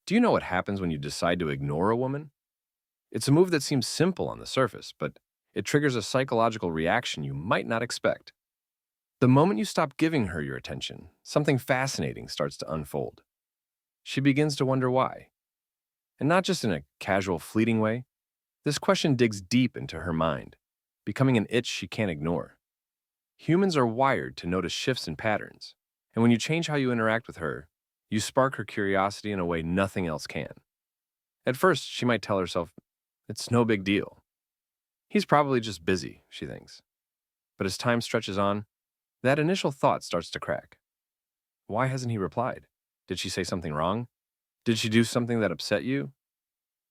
Do you know what happens when you decide to ignore a woman? It's a move that seems simple on the surface, but it triggers a psychological reaction you might not expect. The moment you stop giving her your attention, something fascinating starts to unfold. She begins to wonder why. And not just in a casual, fleeting way, this question digs deep into her mind, becoming an itch she can't ignore. Humans are wired to notice shifts in patterns, and when you change how you interact with her, you spark her curiosity in a way nothing else can. At first, she might tell herself, it's no big deal. He's probably just busy, she thinks. But as time stretches on, that initial thought starts to crack. Why hasn't he replied? Did she say something wrong? Did she do something that upset you?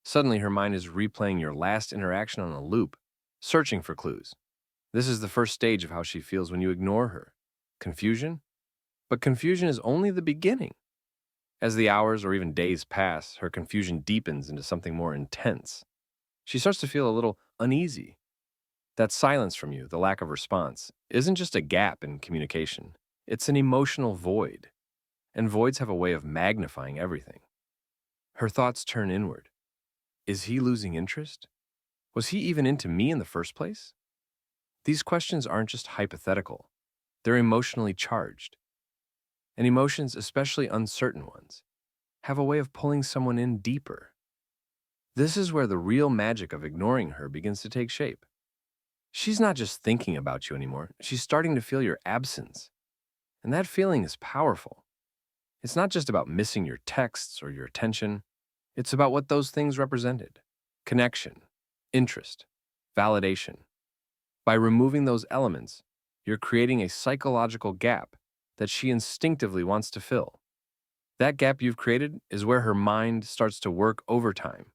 Suddenly, her mind is replaying your last interaction on a loop, searching for clues. This is the first stage of how she feels when you ignore her. Confusion? But confusion is only the beginning. As the hours or even days pass, her confusion deepens into something more intense. She starts to feel a little uneasy. That silence from you, the lack of response, isn't just a gap in communication. It's an emotional void. And voids have a way of magnifying everything. Her thoughts turn inward. Is he losing interest? Was he even into me in the first place? These questions aren't just hypothetical. They're emotionally charged. And emotions, especially uncertain ones, have a way of pulling someone in deeper. This is where the real magic of ignoring her begins to take shape. She's not just thinking about you anymore, she's starting to feel your absence. And that feeling is powerful. It's not just about missing your texts or your attention, it's about what those things represented: connection, interest, validation. By removing those elements, you're creating a psychological gap that she instinctively wants to fill. That gap you've created is where her mind starts to work overtime.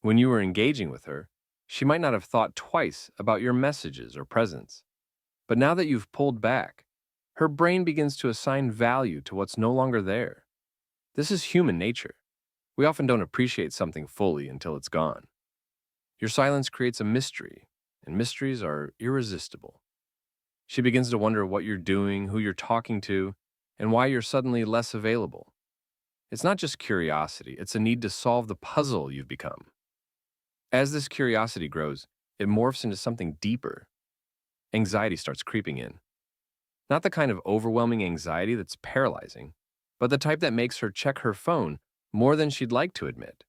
When you were engaging with her, she might not have thought twice about your messages or presence. But now that you've pulled back, her brain begins to assign value to what's no longer there. This is human nature. We often don't appreciate something fully until it's gone. Your silence creates a mystery, and mysteries are irresistible. She begins to wonder what you're doing, who you're talking to, and why you're suddenly less available. It's not just curiosity, it's a need to solve the puzzle you've become. As this curiosity grows, it morphs into something deeper. Anxiety starts creeping in. Not the kind of overwhelming anxiety that's paralyzing, but the type that makes her check her phone more than she'd like to admit.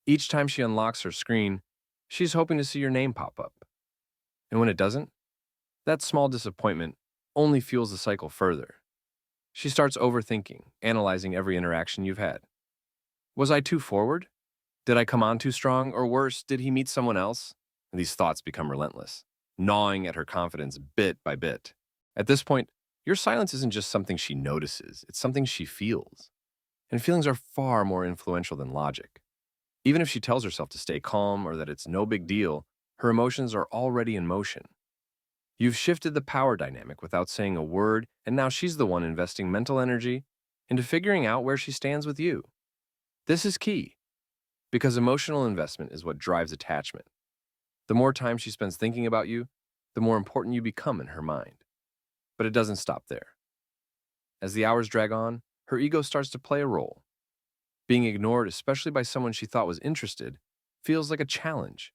Each time she unlocks her screen, she's hoping to see your name pop up. And when it doesn't, that small disappointment only fuels the cycle further. She starts overthinking, analyzing every interaction you've had. Was I too forward? Did I come on too strong? Or worse, did he meet someone else? And these thoughts become relentless, gnawing at her confidence bit by bit. At this point, your silence isn't just something she notices, it's something she feels. And feelings are far more influential than logic. Even if she tells herself to stay calm or that it's no big deal, her emotions are already in motion. You've shifted the power dynamic without saying a word, and now she's the one investing mental energy into figuring out where she stands with you. This is key, because emotional investment is what drives attachment. The more time she spends thinking about you, the more important you become in her mind. But it doesn't stop there. As the hours drag on, her ego starts to play a role. Being ignored, especially by someone she thought was interested, feels like a challenge.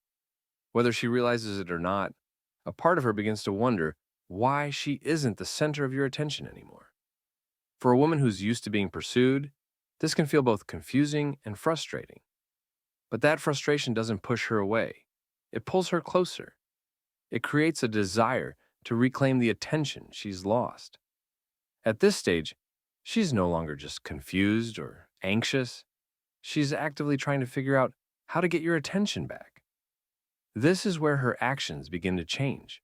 Whether she realizes it or not, a part of her begins to wonder why she isn't the center of your attention anymore. For a woman who's used to being pursued, this can feel both confusing and frustrating. But that frustration doesn't push her away. It pulls her closer. It creates a desire to reclaim the attention she's lost. At this stage, she's no longer just confused or anxious. She's actively trying to figure out how to get your attention back. This is where her actions begin to change.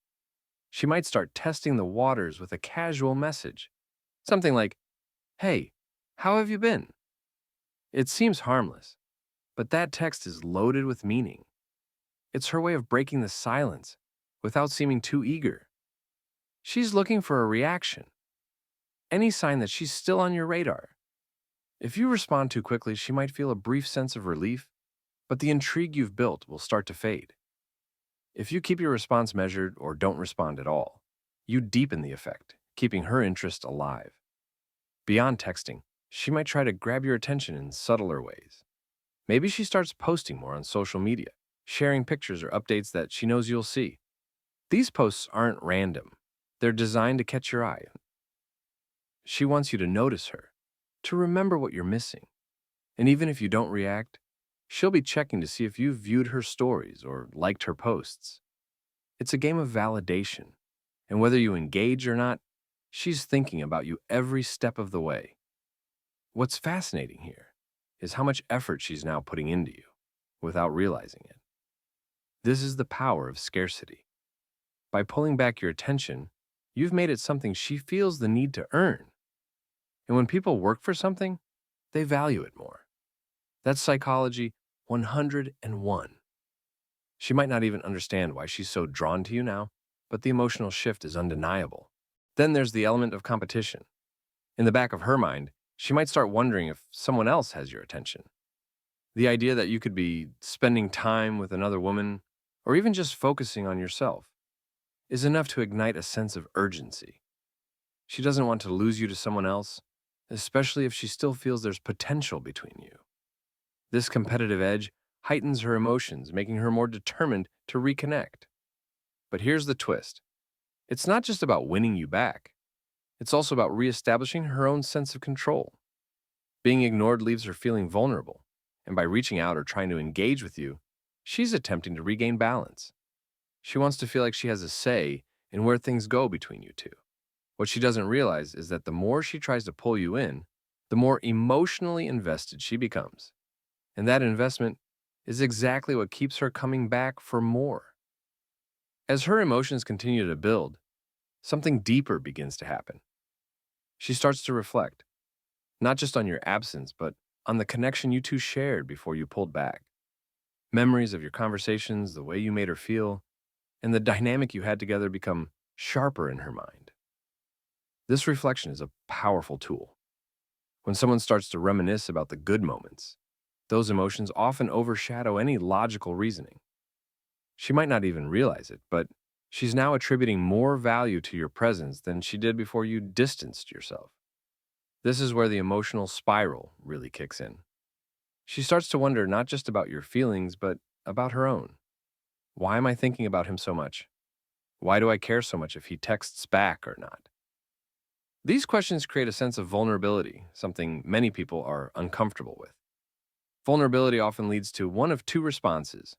She might start testing the waters with a casual message. Something like, "Hey, how have you been?" It seems harmless, but that text is loaded with meaning. It's her way of breaking the silence without seeming too eager. She's looking for a reaction, any sign that she's still on your radar. If you respond too quickly, she might feel a brief sense of relief, but the intrigue you've built will start to fade. If you keep your response measured or don't respond at all, you deepen the effect, keeping her interest alive. Beyond texting, She might try to grab your attention in subtler ways. Maybe she starts posting more on social media, sharing pictures or updates that she knows you'll see. These posts aren't random. They're designed to catch your eye. She wants you to notice her, to remember what you're missing. And even if you don't react, she'll be checking to see if you've viewed her stories or liked her posts. It's a game of validation, and whether you engage or not, she's thinking about you every step of the way. What's fascinating here is how much effort she's now putting into you without realizing it. This is the power of scarcity. By pulling back your attention, you've made it something she feels the need to earn. And when people work for something, they value it more. That's psychology 101. She might not even understand why she's so drawn to you now, but the emotional shift is undeniable. Then there's the element of competition. In the back of her mind, she might start wondering if someone else has your attention. The idea that you could be spending time with another woman, or even just focusing on yourself, is enough to ignite a sense of urgency. She doesn't want to lose you to someone else, especially if she still feels there's potential between you. This competitive edge heightens her emotions, making her more determined to reconnect. But here's the twist. It's not just about winning you back. It's also about reestablishing her own sense of control. Being ignored leaves her feeling vulnerable, and by reaching out or trying to engage with you, she's attempting to regain balance. She wants to feel like she has a say in where things go between you two. What she doesn't realize is that the more she tries to pull you in, the more emotionally invested she becomes. And that investment is exactly what keeps her coming back for more. As her emotions continue to build, something deeper begins to happen. She starts to reflect, not just on your absence, but on the connection you two shared before you pulled back. Memories of your conversations, the way you made her feel, and the dynamic you had together become sharper in her mind. This reflection is a powerful tool. When someone starts to reminisce about the good moments, those emotions often overshadow any logical reasoning. She might not even realize it, but she's now attributing more value to your presence than she did before you distanced yourself. This is where the emotional spiral really kicks in. She starts to wonder not just about your feelings, but about her own. Why am I thinking about him so much? Why do I care so much if he texts back or not? These questions create a sense of vulnerability, something many people are uncomfortable with. Vulnerability often leads to one of two responses: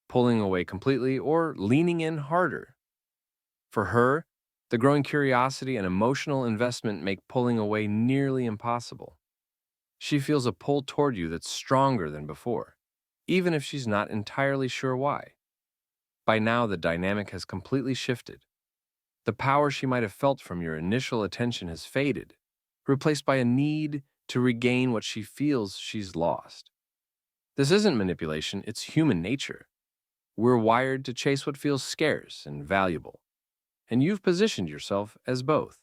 pulling away completely or leaning in harder. For her, the growing curiosity and emotional investment make pulling away nearly impossible. She feels a pull toward you that's stronger than before, even if she's not entirely sure why. By now, the dynamic has completely shifted. The power she might have felt from your initial attention has faded, replaced by a need to regain what she feels she's lost. This isn't manipulation, it's human nature. We're wired to chase what feels scarce and valuable, and you've positioned yourself as both.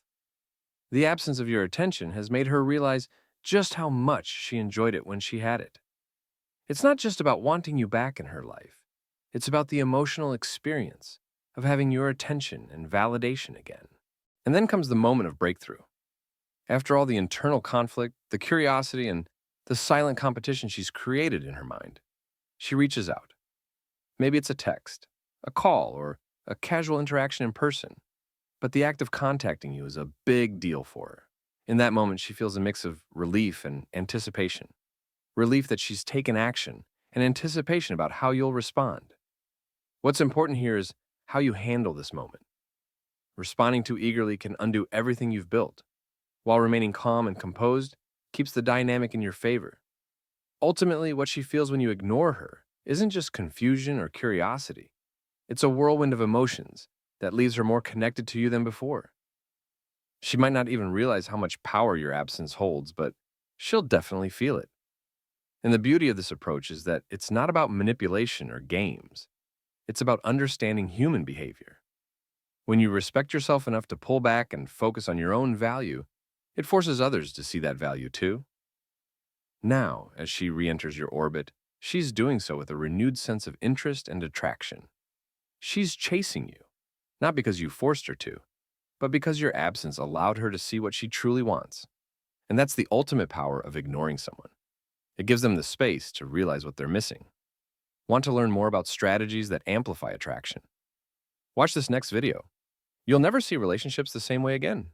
The absence of your attention has made her realize just how much she enjoyed it when she had it. It's not just about wanting you back in her life. It's about the emotional experience of having your attention and validation again. And then comes the moment of breakthrough. After all the internal conflict, the curiosity, and the silent competition she's created in her mind, she reaches out. Maybe it's a text, a call, or a casual interaction in person. But the act of contacting you is a big deal for her. In that moment, she feels a mix of relief and anticipation. Relief that she's taken action, and anticipation about how you'll respond. What's important here is how you handle this moment. Responding too eagerly can undo everything you've built, while remaining calm and composed keeps the dynamic in your favor. Ultimately, what she feels when you ignore her isn't just confusion or curiosity. It's a whirlwind of emotions that leaves her more connected to you than before. She might not even realize how much power your absence holds, but she'll definitely feel it. And the beauty of this approach is that it's not about manipulation or games. It's about understanding human behavior. When you respect yourself enough to pull back and focus on your own value, it forces others to see that value too. Now, as she re-enters your orbit, she's doing so with a renewed sense of interest and attraction. She's chasing you, not because you forced her to, but because your absence allowed her to see what she truly wants. And that's the ultimate power of ignoring someone. It gives them the space to realize what they're missing. Want to learn more about strategies that amplify attraction? Watch this next video. You'll never see relationships the same way again.